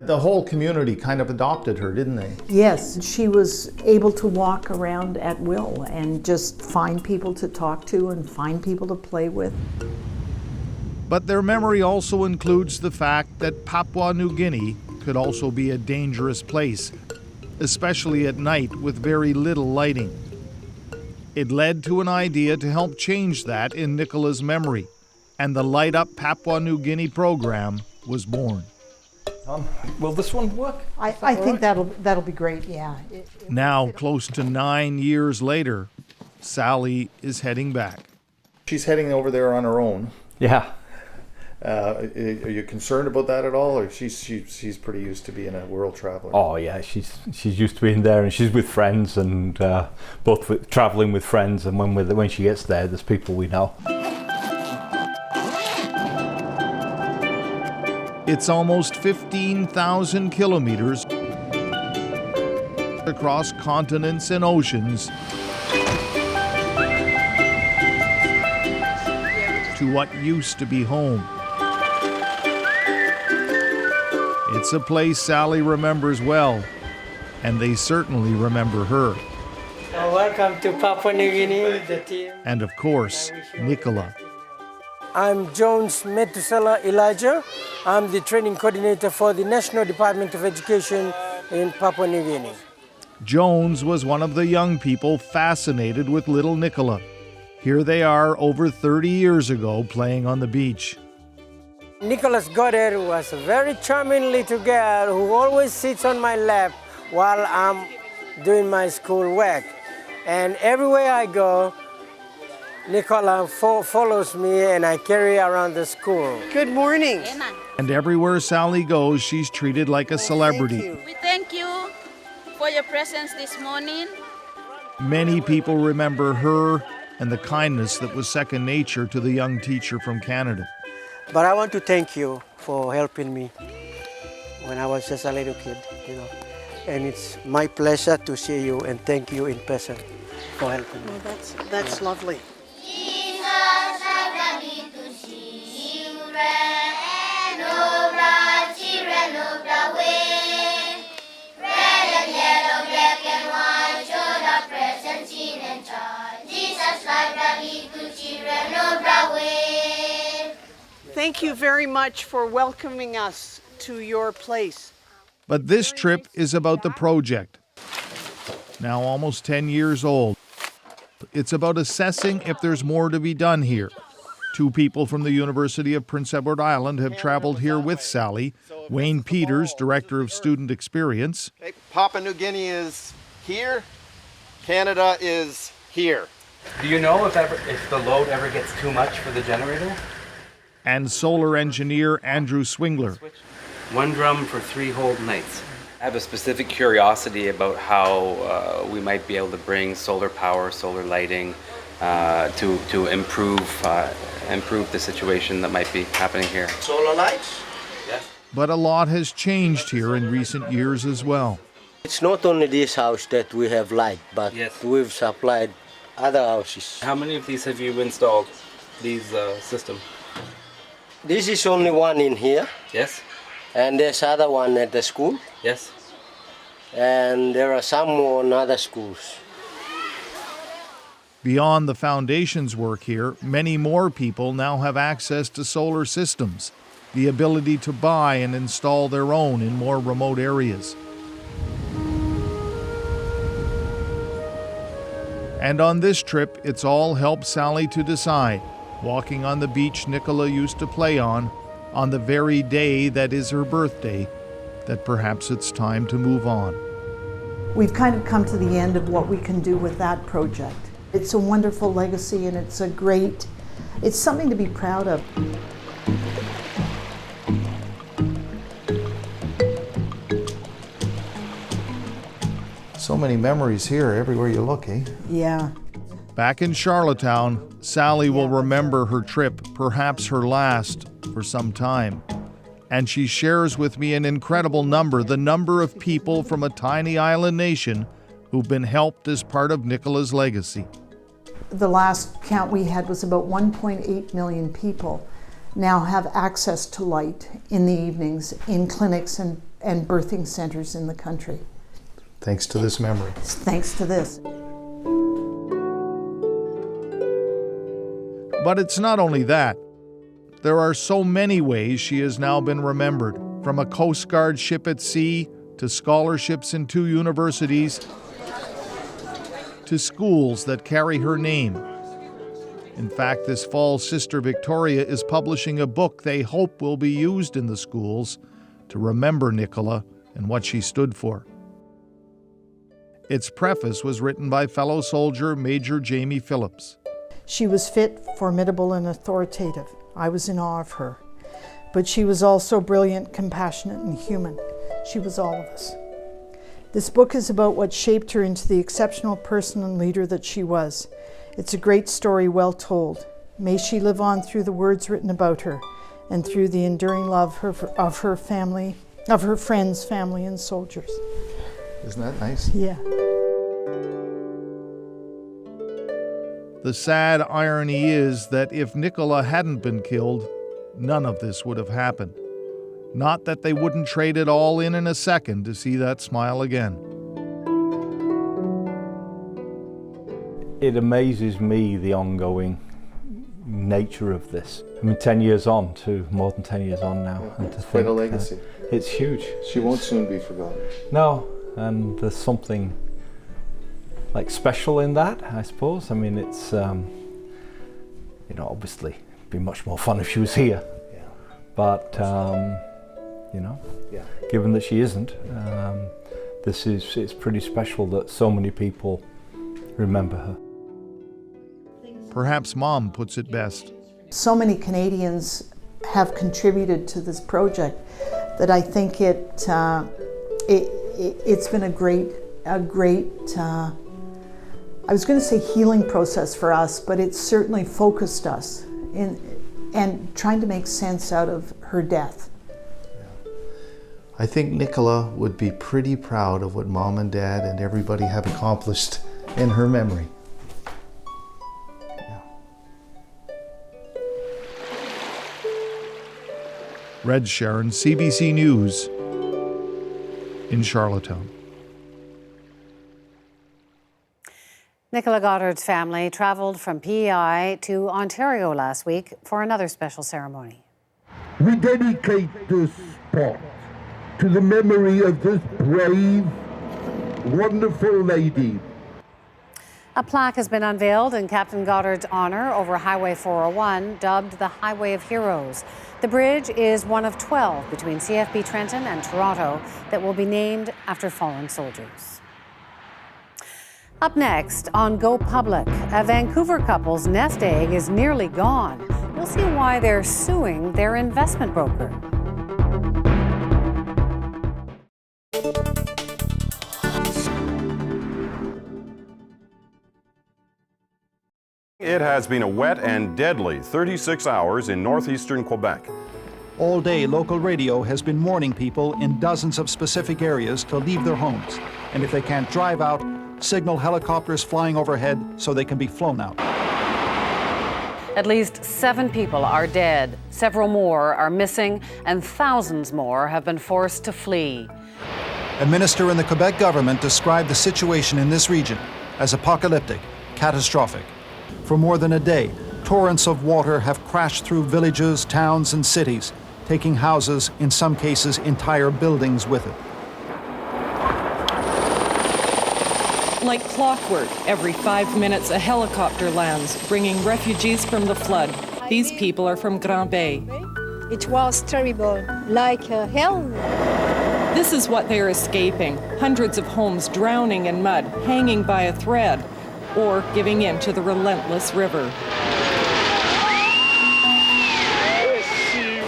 The whole community kind of adopted her, didn't they? Yes, she was able to walk around at will and just find people to talk to and find people to play with. But their memory also includes the fact that Papua New Guinea could also be a dangerous place, especially at night with very little lighting. It led to an idea to help change that in Nicola's memory, and the Light Up Papua New Guinea program was born. Will this one work? I think that'll be great, yeah. Now, close to 9 years later, Sally is heading back. She's heading over there on her own. Yeah. Are you concerned about that at all, or she's pretty used to being a world traveler? Oh yeah, she's used to being there, and she's with friends, and both traveling with friends. And when she gets there, there's people we know. It's almost 15,000 kilometers across continents and oceans to what used to be home. It's a place Sally remembers well, and they certainly remember her. Welcome to Papua New Guinea, the team. And of course, Nicola. I'm Jones Metusela Elijah. I'm the training coordinator for the National Department of Education in Papua New Guinea. Jones was one of the young people fascinated with little Nicola. Here they are over 30 years ago playing on the beach. Nicholas Goddard was a very charming little girl who always sits on my lap while I'm doing my school work. And everywhere I go, Nicola follows me and I carry her around the school. Good morning. And everywhere Sally goes, she's treated like a celebrity. We thank you for your presence this morning. Many people remember her and the kindness that was second nature to the young teacher from Canada. But I want to thank you for helping me when I was just a little kid, And it's my pleasure to see you and thank you in person for helping me. Well, that's lovely. Thank you very much for welcoming us to your place. But this trip is about the project. Now almost 10 years old. It's about assessing if there's more to be done here. Two people from the University of Prince Edward Island have traveled here with Sally. Wayne Peters, Director of Student Experience. Okay, Papua New Guinea is here. Canada is here. Do you know if the load ever gets too much for the generator? And solar engineer Andrew Swingler. 1 drum for 3 whole nights. I have a specific curiosity about how we might be able to bring solar power, solar lighting to improve the situation that might be happening here. Solar lights? Yes. But a lot has changed here in recent years as well. It's not only this house that we have light, but we've supplied other houses. How many of these have you installed, these systems? This is only one in here. Yes. And there's other one at the school. Yes. And there are some more in other schools. Beyond the foundations work here, many more people now have access to solar systems, the ability to buy and install their own in more remote areas. And on this trip, it's all helped Sally to decide, walking on the beach Nicola used to play on the very day that is her birthday, that perhaps it's time to move on. We've kind of come to the end of what we can do with that project. It's a wonderful legacy and it's something to be proud of. So many memories here everywhere you look, eh? Yeah. Back in Charlottetown, Sally will remember her trip, perhaps her last, for some time. And she shares with me an incredible number, the number of people from a tiny island nation who've been helped as part of Nicola's legacy. The last count we had was about 1.8 million people now have access to light in the evenings in clinics and birthing centers in the country. Thanks to this memory. Thanks to this. But it's not only that. There are so many ways she has now been remembered, from a Coast Guard ship at sea, to scholarships in 2 universities, to schools that carry her name. In fact, this fall, Sister Victoria is publishing a book they hope will be used in the schools to remember Nicola and what she stood for. Its preface was written by fellow soldier Major Jamie Phillips. She was fit, formidable, and authoritative. I was in awe of her. But she was also brilliant, compassionate, and human. She was all of us. This book is about what shaped her into the exceptional person and leader that she was. It's a great story well told. May she live on through the words written about her and through the enduring love of her family, of her friends, family, and soldiers. Isn't that nice? Yeah. The sad irony is that if Nicola hadn't been killed, none of this would have happened. Not that they wouldn't trade it all in a second to see that smile again. It amazes me, the ongoing nature of this. I mean, 10 years on, too, more than 10 years on now. Yeah, and to it's quite think, a legacy. It's huge. She won't soon be forgotten. No, and there's something like special in that, I suppose. I mean, it's, you know, obviously it'd be much more fun if she was here. Yeah. But, you know, yeah. Given that she isn't, it's pretty special that so many people remember her. Perhaps Mom puts it best. So many Canadians have contributed to this project that I think it's been a great I was going to say healing process for us, but it's certainly focused us and trying to make sense out of her death. I think Nicola would be pretty proud of what Mom and Dad and everybody have accomplished in her memory. Yeah. Red Sharon, CBC News in Charlottetown. Nicola Goddard's family traveled from PEI to Ontario last week for another special ceremony. We dedicate this spot to the memory of this brave, wonderful lady. A plaque has been unveiled in Captain Goddard's honor over Highway 401, dubbed the Highway of Heroes. The bridge is one of 12 between CFB Trenton and Toronto that will be named after fallen soldiers. Up next on Go Public, a Vancouver couple's nest egg is nearly gone. You'll see why they're suing their investment broker. It has been a wet and deadly 36 hours in northeastern Quebec. All day, local radio has been warning people in dozens of specific areas to leave their homes. And if they can't drive out, signal helicopters flying overhead so they can be flown out. At least 7 people are dead, several more are missing, and thousands more have been forced to flee. A minister in the Quebec government described the situation in this region as apocalyptic, catastrophic. For more than a day, torrents of water have crashed through villages, towns, and cities, taking houses, in some cases entire buildings with it. Like clockwork, every 5 minutes a helicopter lands, bringing refugees from the flood. These people are from Grand Bay. It was terrible, like hell. This is what they're escaping. Hundreds of homes drowning in mud, hanging by a thread, or giving in to the relentless river.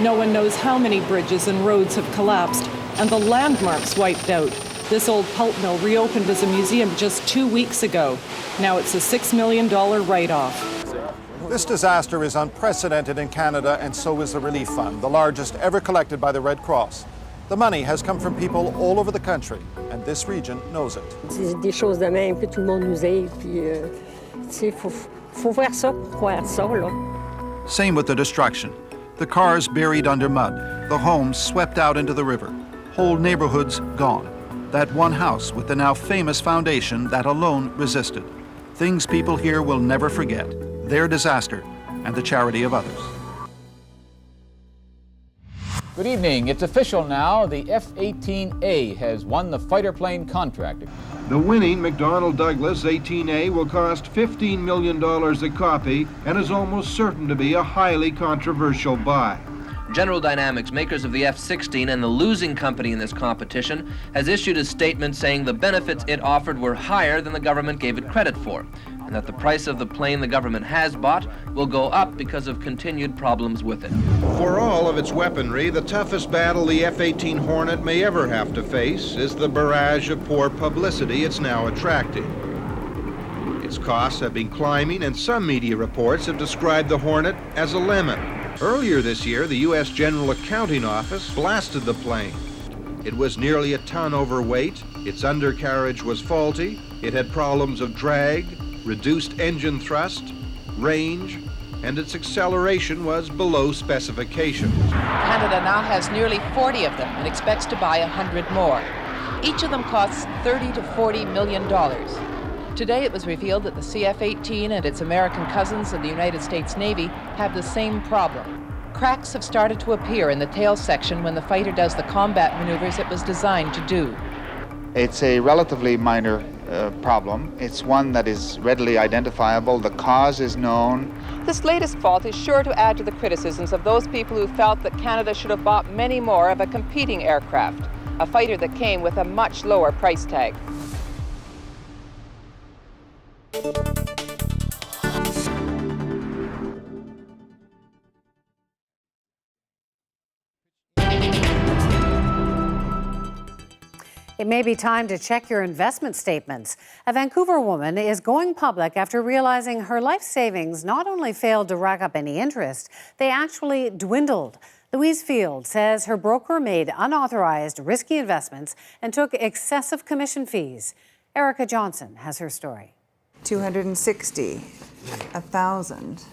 No one knows how many bridges and roads have collapsed, and the landmarks wiped out. This old pulp mill reopened as a museum just 2 weeks ago. Now it's a $6 million write-off. This disaster is unprecedented in Canada, and so is the Relief Fund, the largest ever collected by the Red Cross. The money has come from people all over the country, and this region knows it. C'est des choses de même que tout le monde nous aide, puis tu sais, faut voir ça pour croire ça là. Same with the destruction. The cars buried under mud, the homes swept out into the river, whole neighborhoods gone. That one house with the now famous foundation that alone resisted. Things people here will never forget, their disaster and the charity of others. Good evening. It's official now. The F-18A has won the fighter plane contract. The winning McDonnell Douglas 18A will cost $15 million a copy and is almost certain to be a highly controversial buy. General Dynamics, makers of the F-16 and the losing company in this competition, has issued a statement saying the benefits it offered were higher than the government gave it credit for, and that the price of the plane the government has bought will go up because of continued problems with it. For all of its weaponry, the toughest battle the F-18 Hornet may ever have to face is the barrage of poor publicity it's now attracting. Its costs have been climbing, and some media reports have described the Hornet as a lemon. Earlier this year, the U.S. General Accounting Office blasted the plane. It was nearly a ton overweight, its undercarriage was faulty, it had problems of drag, reduced engine thrust, range, and its acceleration was below specifications. Canada now has nearly 40 of them and expects to buy 100 more. Each of them costs $30 to $40 million. Today it was revealed that the CF-18 and its American cousins in the United States Navy have the same problem. Cracks have started to appear in the tail section when the fighter does the combat maneuvers it was designed to do. It's a relatively minor problem. It's one that is readily identifiable. The cause is known. This latest fault is sure to add to the criticisms of those people who felt that Canada should have bought many more of a competing aircraft, a fighter that came with a much lower price tag. It may be time to check your investment statements. A Vancouver woman is going public after realizing her life savings not only failed to rack up any interest, they actually dwindled. Louise Field says her broker made unauthorized, risky investments and took excessive commission fees. Erica Johnson has her story. 260, 1,000.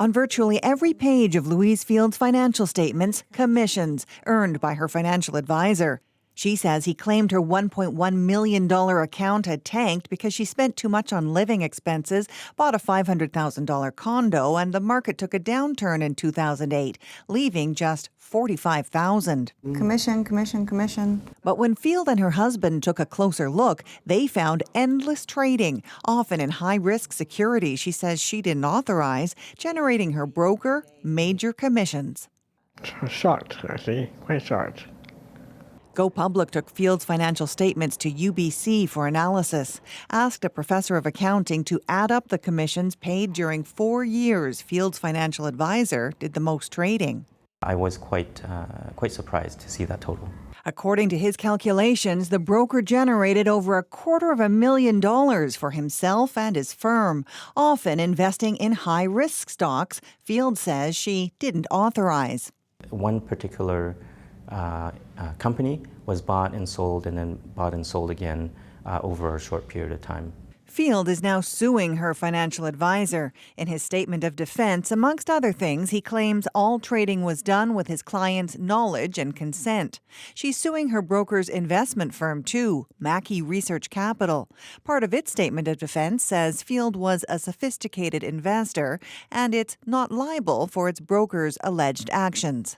On virtually every page of Louise Field's financial statements, commissions earned by her financial advisor. She says he claimed her $1.1 million account had tanked because she spent too much on living expenses, bought a $500,000 condo, and the market took a downturn in 2008, leaving just $45,000. Commission, commission, commission. But when Field and her husband took a closer look, they found endless trading, often in high-risk securities she says she didn't authorize, generating her broker major commissions. Shocked, actually, quite shocked. Go Public took Field's financial statements to UBC for analysis, asked a professor of accounting to add up the commissions paid during 4 years Field's financial advisor did the most trading. I was quite surprised to see that total. According to his calculations, the broker generated over $250,000 for himself and his firm, often investing in high-risk stocks Field says she didn't authorize. One particular company was bought and sold and then bought and sold again over a short period of time. Field is now suing her financial advisor. In his statement of defense, amongst other things, he claims all trading was done with his client's knowledge and consent. She's suing her broker's investment firm, too, Mackey Research Capital. Part of its statement of defense says Field was a sophisticated investor and it's not liable for its broker's alleged actions.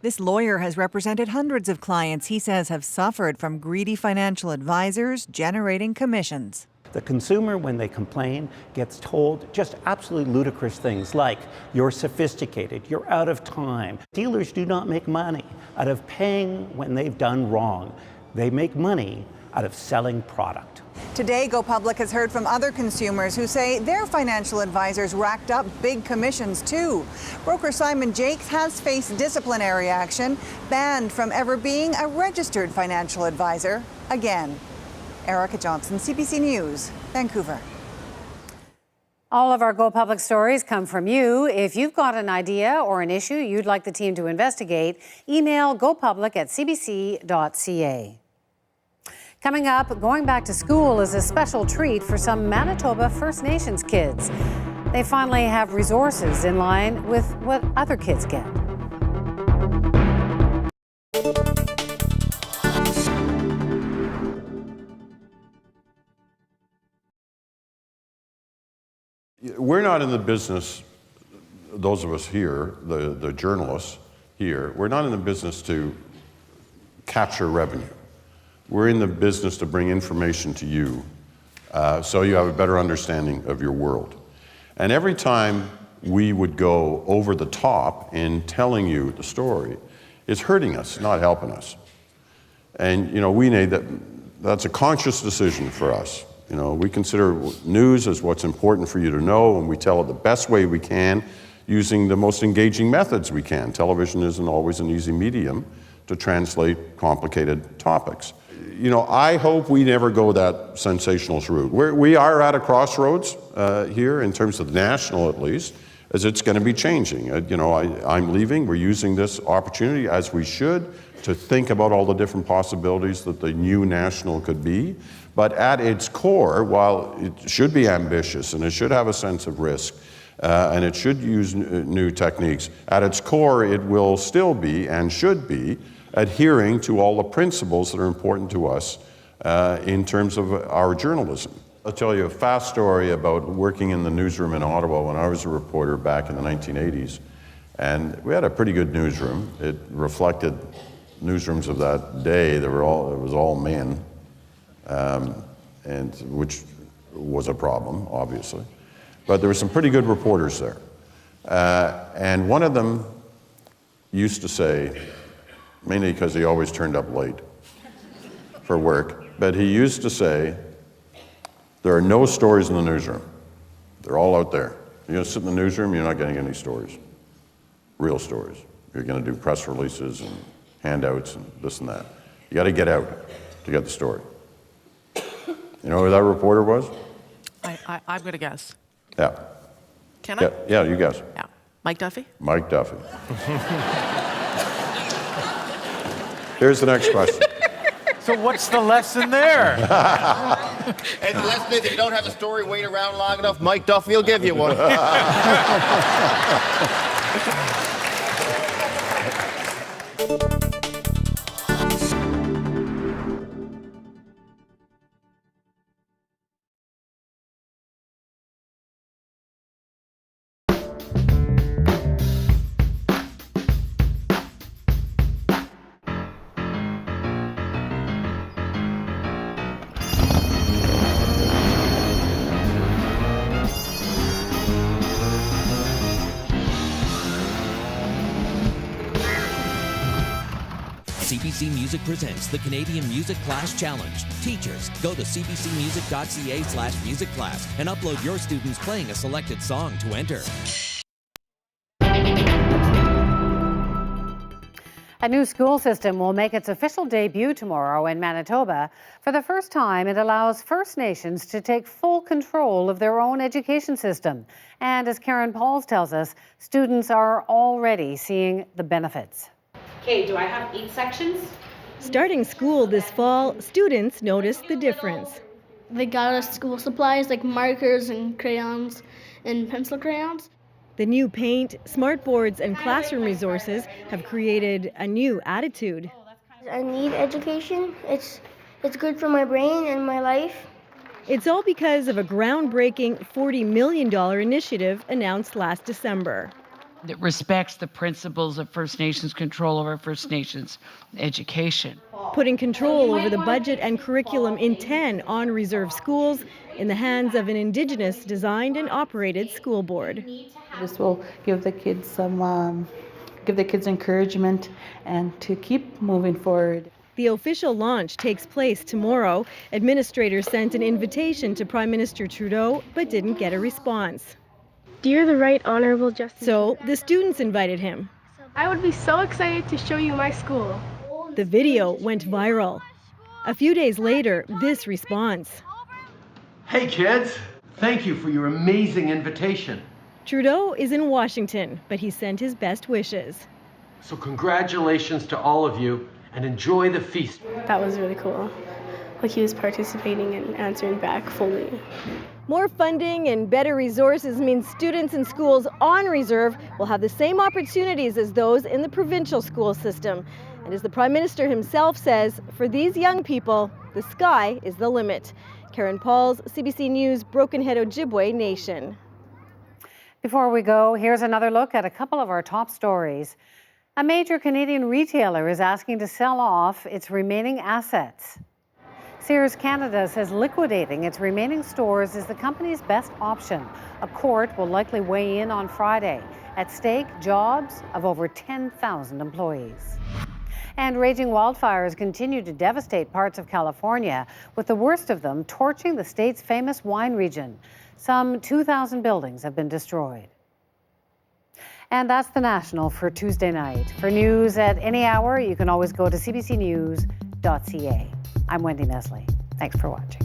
This lawyer has represented hundreds of clients he says have suffered from greedy financial advisors generating commissions. The consumer, when they complain, gets told just absolutely ludicrous things like, you're sophisticated, you're out of time. Dealers do not make money out of paying when they've done wrong. They make money out of selling product. Today, Go Public has heard from other consumers who say their financial advisors racked up big commissions too. Broker Simon Jakes has faced disciplinary action, banned from ever being a registered financial advisor again. Erica Johnson, CBC News, Vancouver. All of our Go Public stories come from you. If you've got an idea or an issue you'd like the team to investigate, email gopublic@cbc.ca. Coming up, going back to school is a special treat for some Manitoba First Nations kids. They finally have resources in line with what other kids get. We're not in the business, those of us here, the journalists here, we're not in the business to capture revenue. We're in the business to bring information to you so you have a better understanding of your world. And every time we would go over the top in telling you the story is hurting us, not helping us. And we made that's a conscious decision for us. We consider news as what's important for you to know, and we tell it the best way we can using the most engaging methods we can. Television isn't always an easy medium to translate complicated topics. I hope we never go that sensationalist route. We are at a crossroads here in terms of the national, at least, as it's going to be changing. I'm leaving. We're using this opportunity, as we should, to think about all the different possibilities that the new national could be. But at its core, while it should be ambitious and it should have a sense of risk, and it should use new techniques, at its core it will still be and should be adhering to all the principles that are important to us in terms of our journalism. I'll tell you a fast story about working in the newsroom in Ottawa when I was a reporter back in the 1980s. And we had a pretty good newsroom. It reflected newsrooms of that day. It was all men, and which was a problem, obviously. But there were some pretty good reporters there. And one of them used to say, mainly because he always turned up late for work, but he used to say, there are no stories in the newsroom. They're all out there. You're going to sit in the newsroom, you're not getting any stories, real stories. You're going to do press releases and handouts and this and that. You got to get out to get the story. You know who that reporter was? I'm going to guess. Yeah. Can I? Yeah, you guess. Yeah. Mike Duffy? Mike Duffy. Here's the next question. So what's the lesson there? And the lesson is, if you don't have a story, wait around long enough, Mike Duffy will give you one. CBC Music presents the Canadian Music Class Challenge. Teachers, go to cbcmusic.ca/music class and upload your students playing a selected song to enter. A new school system will make its official debut tomorrow in Manitoba. For the first time, it allows First Nations to take full control of their own education system. And as Karen Pauls tells us, students are already seeing the benefits. Okay, do I have 8 sections? Starting school this fall, students noticed the difference. They got us school supplies like markers and crayons and pencil crayons. The new paint, smartboards, and classroom resources have created a new attitude. I need education. It's good for my brain and my life. It's all because of a groundbreaking $40 million initiative announced last December. That respects the principles of First Nations control over First Nations education. Putting control over the budget and curriculum in 10 on-reserve schools in the hands of an Indigenous designed and operated school board. This will give the kids encouragement and to keep moving forward. The official launch takes place tomorrow. Administrators sent an invitation to Prime Minister Trudeau, but didn't get a response. Dear the Right Honourable Justice. So the students invited him. I would be so excited to show you my school. The video went viral. A few days later, this response. Hey kids, thank you for your amazing invitation. Trudeau is in Washington, but he sent his best wishes. So congratulations to all of you and enjoy the feast. That was really cool. Like he was participating and answering back fully. More funding and better resources means students in schools on reserve will have the same opportunities as those in the provincial school system. And as the Prime Minister himself says, for these young people, the sky is the limit. Karen Pauls, CBC News, Broken Head Ojibwe Nation. Before we go, here's another look at a couple of our top stories. A major Canadian retailer is asking to sell off its remaining assets. Sears Canada says liquidating its remaining stores is the company's best option. A court will likely weigh in on Friday. At stake, jobs of over 10,000 employees. And raging wildfires continue to devastate parts of California, with the worst of them torching the state's famous wine region. Some 2,000 buildings have been destroyed. And that's the National for Tuesday night. For news at any hour, you can always go to cbcnews.ca. I'm Wendy Nestle. Thanks for watching.